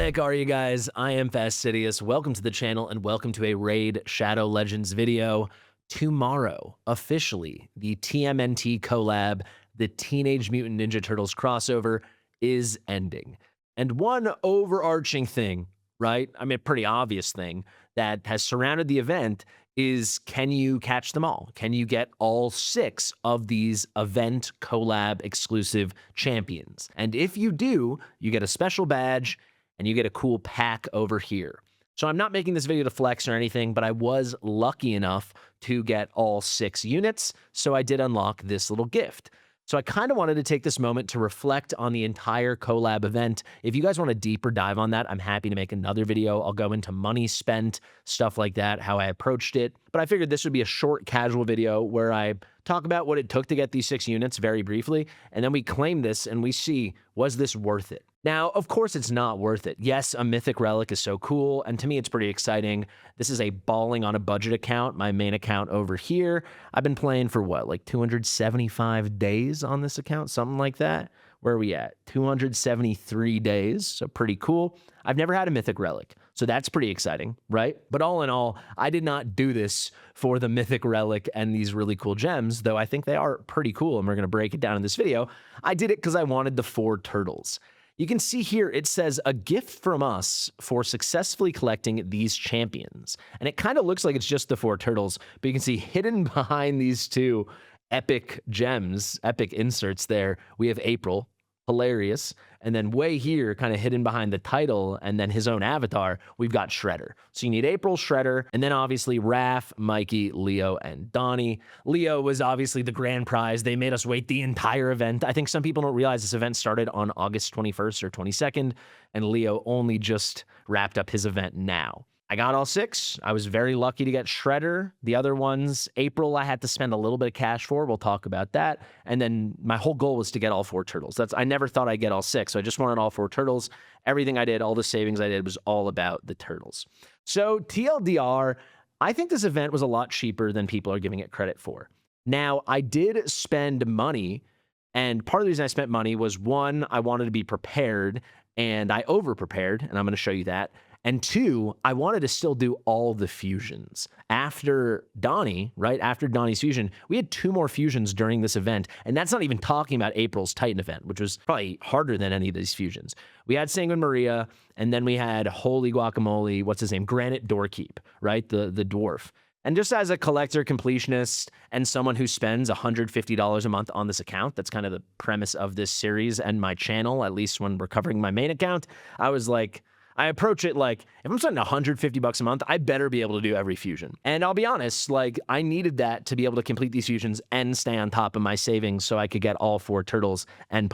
the heck are you guys? I am Fastidious. Welcome to the channel and welcome to a Raid Shadow Legends video. Tomorrow, officially, the TMNT collab, the Teenage Mutant Ninja Turtles crossover, is ending. And one overarching thing, right? I mean, a pretty obvious thing that has surrounded the event is, can you catch them all? Can you get all 6 of these event collab exclusive champions? And if you do, you get a special badge and you get a cool pack over here. So I'm not making this video to flex or anything, but I was lucky enough to get all 6 units, so I did unlock this little gift. So I kind of wanted to take this moment to reflect on the entire collab event. If you guys want a deeper dive on that, I'm happy to make another video. I'll go into money spent, stuff like that, how I approached it. But I figured this would be a short, casual video where I talk about what it took to get these 6 units very briefly, and then we claim this and we see, was this worth it? Now, of course, it's not worth it. Yes, a mythic relic is so cool, and to me, it's pretty exciting. This is a balling on a budget account, my main account over here. I've been playing for what, like 275 days on this account, something like that? Where are we at? 273 days, so pretty cool. I've never had a mythic relic, so that's pretty exciting, right? But all in all, I did not do this for the mythic relic and these really cool gems, though I think they are pretty cool, and we're going to break it down in this video. I did it because I wanted the 4 turtles. You can see here, it says, a gift from us for successfully collecting these champions. And it kind of looks like it's just the 4 turtles, but you can see hidden behind these 2 epic gems, epic inserts there, we have April, hilarious. And then way here, kind of hidden behind the title and then his own avatar, we've got Shredder. So you need April, Shredder, and then obviously Raph, Mikey, Leo, and Donnie. Leo was obviously the grand prize. They made us wait the entire event. I think some people don't realize this event started on August 21st or 22nd, and Leo only just wrapped up his event now. I got all 6. I was very lucky to get Shredder. The other ones, April, I had to spend a little bit of cash for. We'll talk about that. And then my whole goal was to get all 4 turtles. I never thought I'd get all 6, so I just wanted all 4 turtles. Everything I did, all the savings I did was all about the turtles. So TLDR, I think this event was a lot cheaper than people are giving it credit for. Now, I did spend money, and part of the reason I spent money was, 1, I wanted to be prepared, and I over-prepared, and I'm going to show you that. And 2, I wanted to still do all the fusions. After Donnie, right, after Donnie's fusion, we had 2 more fusions during this event, and that's not even talking about April's Titan event, which was probably harder than any of these fusions. We had Sanguine Maria, and then we had Holy Guacamole, what's his name, Granite Doorkeep, right, the dwarf. And just as a collector, completionist, and someone who spends $150 a month on this account, that's kind of the premise of this series and my channel, at least when we're covering my main account, I was like, I approach it like, if I'm spending $150 a month, I better be able to do every fusion. And I'll be honest, like, I needed that to be able to complete these fusions and stay on top of my savings so I could get all 4 turtles and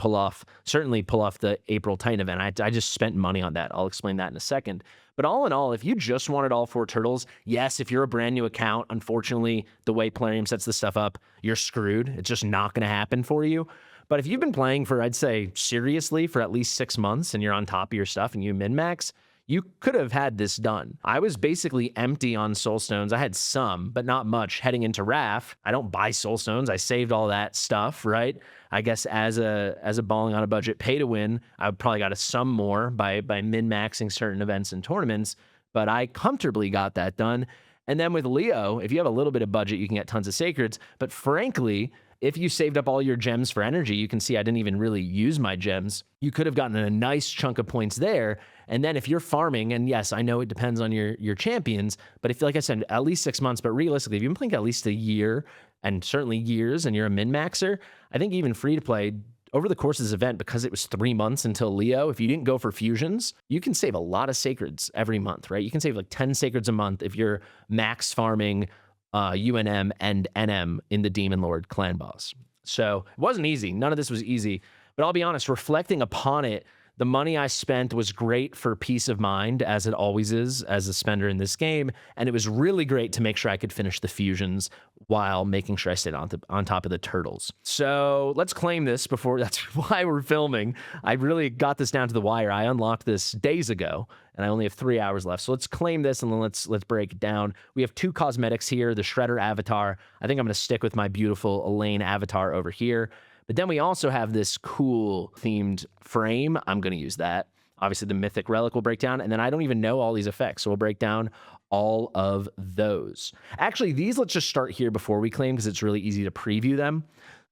certainly pull off the April Titan event. I just spent money on that. I'll explain that in a second. But all in all, if you just wanted all 4 turtles, yes, if you're a brand new account, unfortunately, the way Plarium sets this stuff up, you're screwed. It's just not going to happen for you. But if you've been playing for, I'd say, seriously, for at least 6 months and you're on top of your stuff and you min-max, you could have had this done. I was basically empty on soul stones. I had some, but not much heading into Raph. I don't buy soul stones. I saved all that stuff, right? I guess as a balling on a budget pay to win, I probably got some more by min-maxing certain events and tournaments, but I comfortably got that done. And then with Leo, if you have a little bit of budget, you can get tons of sacreds. But frankly, if you saved up all your gems for energy, you can see I didn't even really use my gems. You could have gotten a nice chunk of points there. And then if you're farming, and yes, I know it depends on your champions, but if, like I said, at least 6 months, but realistically, if you've been playing at least a year, and certainly years, and you're a min-maxer, I think even free-to-play, over the course of this event, because it was 3 months until Leo, if you didn't go for fusions, you can save a lot of sacreds every month, right? You can save like 10 sacreds a month if you're max farming UNM and NM in the Demon Lord clan boss. So it wasn't easy. None of this was easy. But I'll be honest, reflecting upon it, the money I spent was great for peace of mind, as it always is as a spender in this game, and it was really great to make sure I could finish the fusions while making sure I stayed on top of the turtles. So let's claim this before, that's why we're filming. I really got this down to the wire. I unlocked this days ago, and I only have 3 hours left. So let's claim this, and then let's break it down. We have 2 cosmetics here, the Shredder avatar. I think I'm going to stick with my beautiful Elaine avatar over here. But then we also have this cool themed frame. I'm going to use that. Obviously, the mythic relic will break down, and then I don't even know all these effects, so we'll break down all of those. Actually, these let's just start here before we claim because it's really easy to preview them.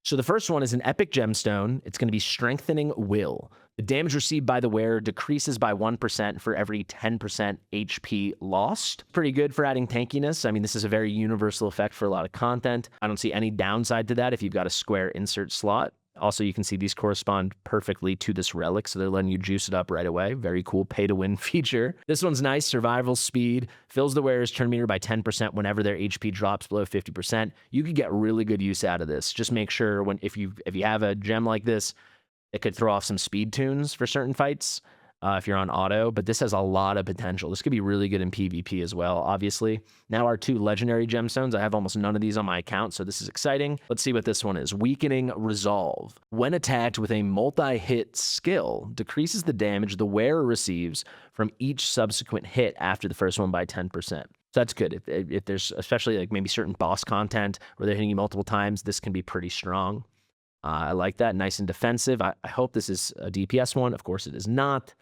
So the first one is an epic gemstone. It's going to be Strengthening Will. The damage received by the wearer decreases by 1% for every 10% HP lost. Pretty good for adding tankiness. I mean, this is a very universal effect for a lot of content. I don't see any downside to that if you've got a square insert slot. Also, you can see these correspond perfectly to this relic, so they're letting you juice it up right away. Very cool pay-to-win feature. This one's nice. Survival speed. Fills the wearer's turn meter by 10% whenever their HP drops below 50%. You could get really good use out of this. Just make sure if you have a gem like this, it could throw off some speed tunes for certain fights if you're on auto, but this has a lot of potential. This could be really good in PvP as well, obviously. Now our 2 legendary gemstones. I have almost none of these on my account, so this is exciting. Let's see what this one is. Weakening Resolve. When attacked with a multi-hit skill, decreases the damage the wearer receives from each subsequent hit after the first one by 10%. So that's good. If there's especially like maybe certain boss content where they're hitting you multiple times, this can be pretty strong. I like that. Nice and defensive. I hope this is a DPS one. Of course it is not.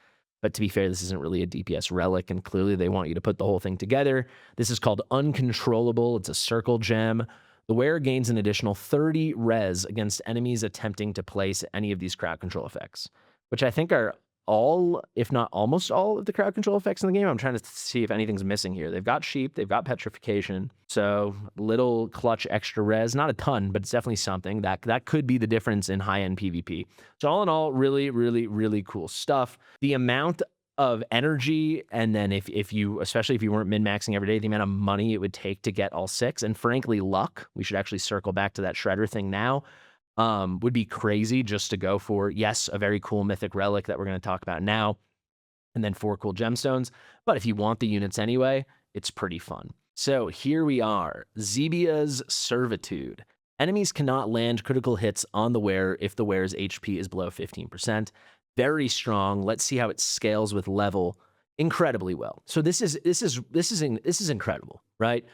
But to be fair, this isn't really a DPS relic, and clearly they want you to put the whole thing together. This is called Uncontrollable. It's a circle gem. The wearer gains an additional 30 res against enemies attempting to place any of these crowd control effects, which I think are all, if not almost all, of the crowd control effects in the game. I'm trying to see if anything's missing here. They've got sheep, they've got petrification, so little clutch extra res, not a ton, but it's definitely something that could be the difference in high-end PvP. So all in all, really, really, really cool stuff. The amount of energy, and then if you, especially if you weren't min-maxing every day, the amount of money it would take to get all 6, and frankly, luck, we should actually circle back to that shredder thing now, would be crazy just to go for, yes, a very cool mythic relic that we're going to talk about now, and then 4 cool gemstones. But if you want the units anyway, it's pretty fun. So here we are, Zebia's Servitude. Enemies cannot land critical hits on the wearer if the wearer's HP is below 15%. Very strong. Let's see how it scales with level. Incredibly well. So this is incredible, right?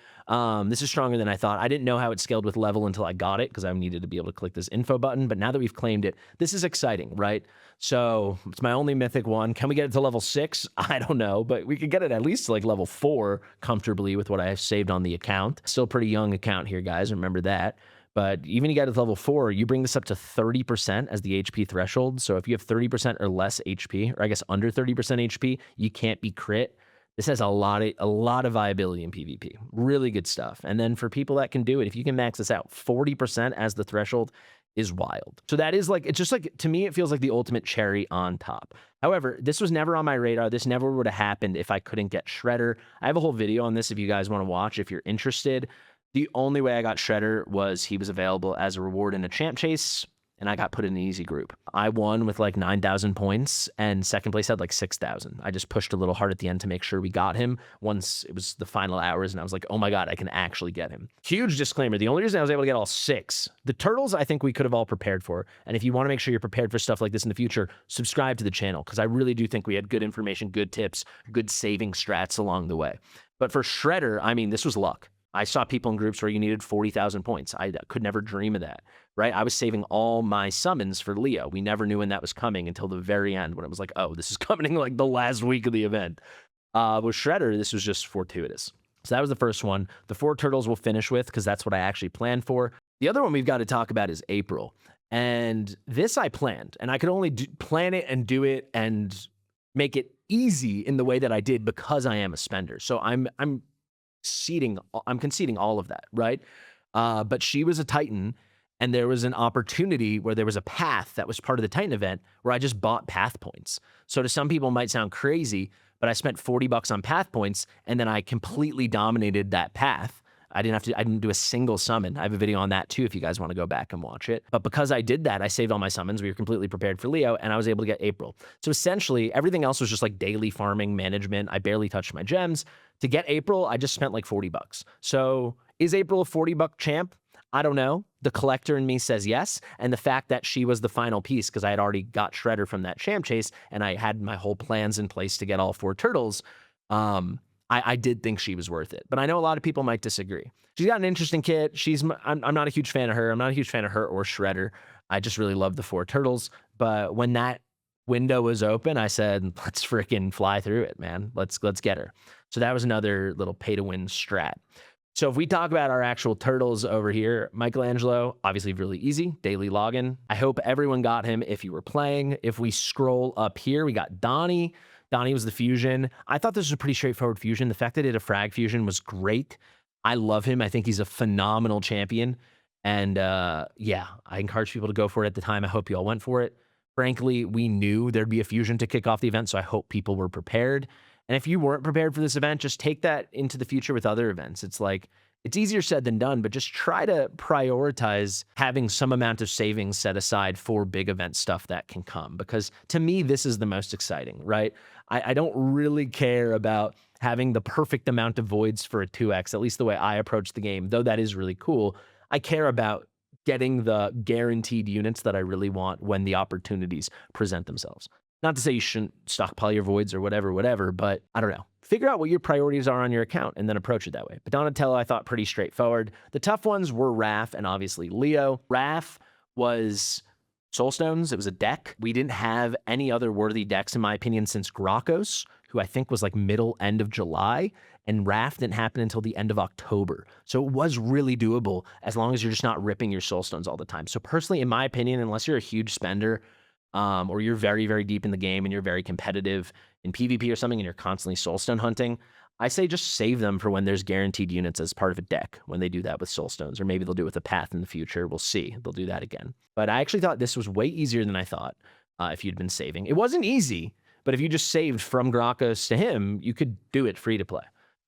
This is stronger than I thought. I didn't know how it scaled with level until I got it because I needed to be able to click this info button. But now that we've claimed it, this is exciting, right? So it's my only mythic one. Can we get it to level 6? I don't know, but we could get it at least to like level 4 comfortably with what I have saved on the account. Still pretty young account here, guys. Remember that. But even you get it to level 4, you bring this up to 30% as the HP threshold. So if you have 30% or less HP, or I guess under 30% HP, you can't be crit. This has a lot of viability in PvP. Really good stuff. And then for people that can do it, if you can max this out, 40% as the threshold is wild. So that is like, it's just like, to me, it feels like the ultimate cherry on top. However, this was never on my radar. This never would have happened if I couldn't get Shredder. I have a whole video on this if you guys want to watch, if you're interested. The only way I got Shredder was he was available as a reward in a champ chase, and I got put in an easy group. I won with like 9,000 points, and second place had like 6,000. I just pushed a little hard at the end to make sure we got him once it was the final hours, and I was like, oh my god, I can actually get him. Huge disclaimer, the only reason I was able to get all 6, the turtles I think we could have all prepared for, and if you want to make sure you're prepared for stuff like this in the future, subscribe to the channel, because I really do think we had good information, good tips, good saving strats along the way. But for Shredder, I mean, this was luck. I saw people in groups where you needed 40,000 points. I could never dream of that, right? I was saving all my summons for Leo. We never knew when that was coming until the very end when it was like, oh, this is coming like the last week of the event. With Shredder, this was just fortuitous. So that was the first one. The 4 turtles we'll finish with because that's what I actually planned for. The other one we've got to talk about is April. And this I planned, and I could only plan it and do it and make it easy in the way that I did because I am a spender. So I'm conceding all of that, right? But she was a Titan, and there was an opportunity where there was a path that was part of the Titan event where I just bought path points. So to some people it might sound crazy, but I spent 40 bucks on path points, and then I completely dominated that path. I didn't do a single summon. I have a video on that too if you guys want to go back and watch it. But because I did that, I saved all my summons. We were completely prepared for Leo, and I was able to get April. So essentially, everything else was just like daily farming management. I barely touched my gems. To get April, I just spent like 40 bucks. So is April a 40-buck champ? I don't know. The collector in me says yes. And the fact that she was the final piece, because I had already got Shredder from that champ chase, and I had my whole plans in place to get all 4 turtles, I did think she was worth it. But I know a lot of people might disagree. She's got an interesting kit. I'm not a huge fan of her. I'm not a huge fan of her or Shredder. I just really love the 4 turtles. But when that window was open, I said, let's freaking fly through it, man. Let's get her. So that was another little pay to win strat. So if we talk about our actual turtles over here, Michelangelo, obviously really easy, daily login. I hope everyone got him if you were playing. If we scroll up here, we got Donnie. Donnie was the fusion. I thought this was a pretty straightforward fusion. The fact that it did a frag fusion was great. I love him. I think he's a phenomenal champion. And yeah, I encourage people to go for it at the time. I hope you all went for it. Frankly, we knew there'd be a fusion to kick off the event, so I hope people were prepared. And if you weren't prepared for this event, just take that into the future with other events. It's like, it's easier said than done, but just try to prioritize having some amount of savings set aside for big event stuff that can come. Because to me, this is the most exciting, right? I don't really care about having the perfect amount of voids for a 2x, at least the way I approach the game, though that is really cool. I care about getting the guaranteed units that I really want when the opportunities present themselves. Not to say you shouldn't stockpile your voids or whatever, but I don't know. Figure out what your priorities are on your account and then approach it that way. But Donatello, I thought pretty straightforward. The tough ones were Raph and obviously Leo. Raph was Soulstones. It was a deck. We didn't have any other worthy decks, in my opinion, since Grokos, who I think was like end of July. And Raph didn't happen until the end of October. So it was really doable as long as you're just not ripping your Soulstones all the time. So personally, in my opinion, unless you're a huge spender, or you're very, very deep in the game and you're very competitive in PvP or something and you're constantly Soulstone hunting, I say just save them for when there's guaranteed units as part of a deck, when they do that with Soulstones, or maybe they'll do it with a path in the future. We'll see. They'll do that again. But I actually thought this was way easier than I thought if you'd been saving. It wasn't easy, but if you just saved from Grokos to him, you could do it free to play,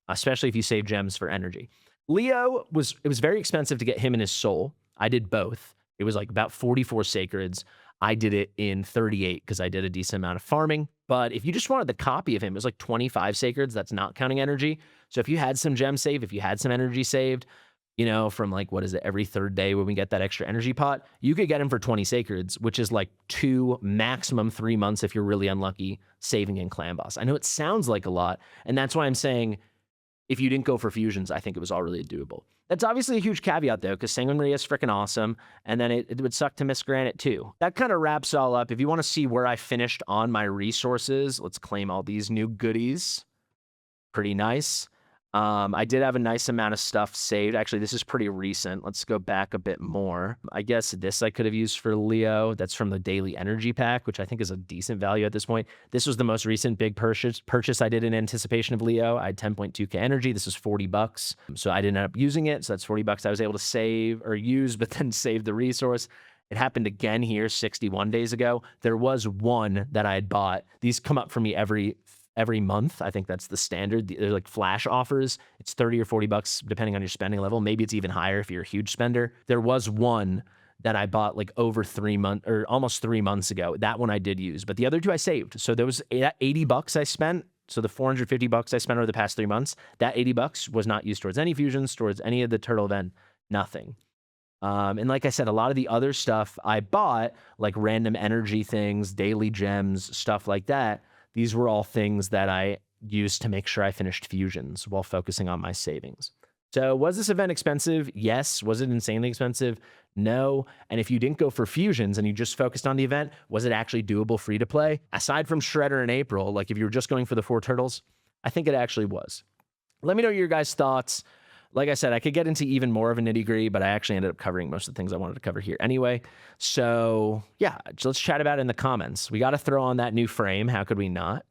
especially if you save gems for energy. Leo, it was very expensive to get him and his soul. I did both. It was like about 44 sacreds. I did it in 38 because I did a decent amount of farming. But if you just wanted the copy of him, it was like 25 sacreds. That's not counting energy. So if you had some gems saved, if you had some energy saved, you know, from like, what is it, every third day when we get that extra energy pot, you could get him for 20 sacreds, which is like 2, maximum 3 months if you're really unlucky, saving in Clan Boss. I know it sounds like a lot, and that's why I'm saying if you didn't go for fusions, I think it was all really doable. That's obviously a huge caveat, though, because Sanguine Maria is freaking awesome, and then it would suck to miss Granite, too. That kind of wraps it all up. If you want to see where I finished on my resources, let's claim all these new goodies. Pretty nice. I did have a nice amount of stuff saved. Actually, this is pretty recent. Let's go back a bit more. I guess this I could have used for Leo. That's from the Daily Energy Pack, which I think is a decent value at this point. This was the most recent big purchase I did in anticipation of Leo. I had 10.2k energy. This was $40. So I didn't end up using it. So that's $40 I was able to save or use, but then save the resource. It happened again here 61 days ago. There was one that I had bought. These come up for me every month. I think that's the standard. They're like flash offers. It's 30 or $40 depending on your spending level. Maybe it's even higher if you're a huge spender. There was one that I bought like over 3 months or almost 3 months ago. That one I did use, but the other two I saved. So there was $80 I spent. So the $450 I spent over the past 3 months, that $80 was not used towards any fusions, towards any of the turtle event, nothing. And like I said, a lot of the other stuff I bought, like random energy things, daily gems, stuff like that, these were all things that I used to make sure I finished fusions while focusing on my savings. So was this event expensive? Yes. Was it insanely expensive? No. And if you didn't go for fusions and you just focused on the event, was it actually doable free to play? Aside from Shredder in April, like if you were just going for the 4 turtles, I think it actually was. Let me know your guys' thoughts. Like I said, I could get into even more of a nitty-gritty, but I actually ended up covering most of the things I wanted to cover here anyway. So yeah, let's chat about it in the comments. We got to throw on that new frame. How could we not?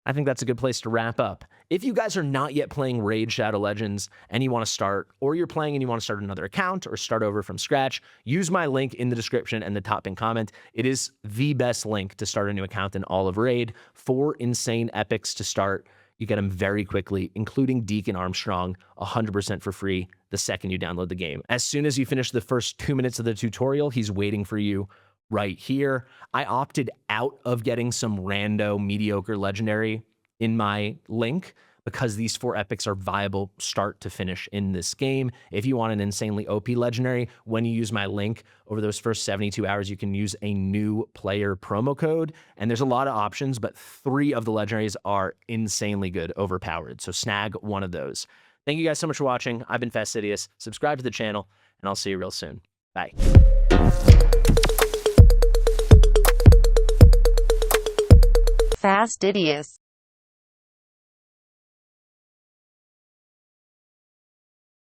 I think that's a good place to wrap up. If you guys are not yet playing Raid Shadow Legends and you want to start, or you're playing and you want to start another account or start over from scratch, use my link in the description and the top pinned comment. It is the best link to start a new account in all of Raid. 4 insane epics to start. You get them very quickly, including Deacon Armstrong, 100% for free the second you download the game. As soon as you finish the first 2 minutes of the tutorial, he's waiting for you right here. I opted out of getting some rando mediocre legendary in my link because these 4 epics are viable start to finish in this game. If you want an insanely OP legendary, when you use my link over those first 72 hours, you can use a new player promo code. And there's a lot of options, but 3 of the legendaries are insanely good, overpowered. So snag one of those. Thank you guys so much for watching. I've been Fastidious. Subscribe to the channel, and I'll see you real soon. Bye. Fastidious.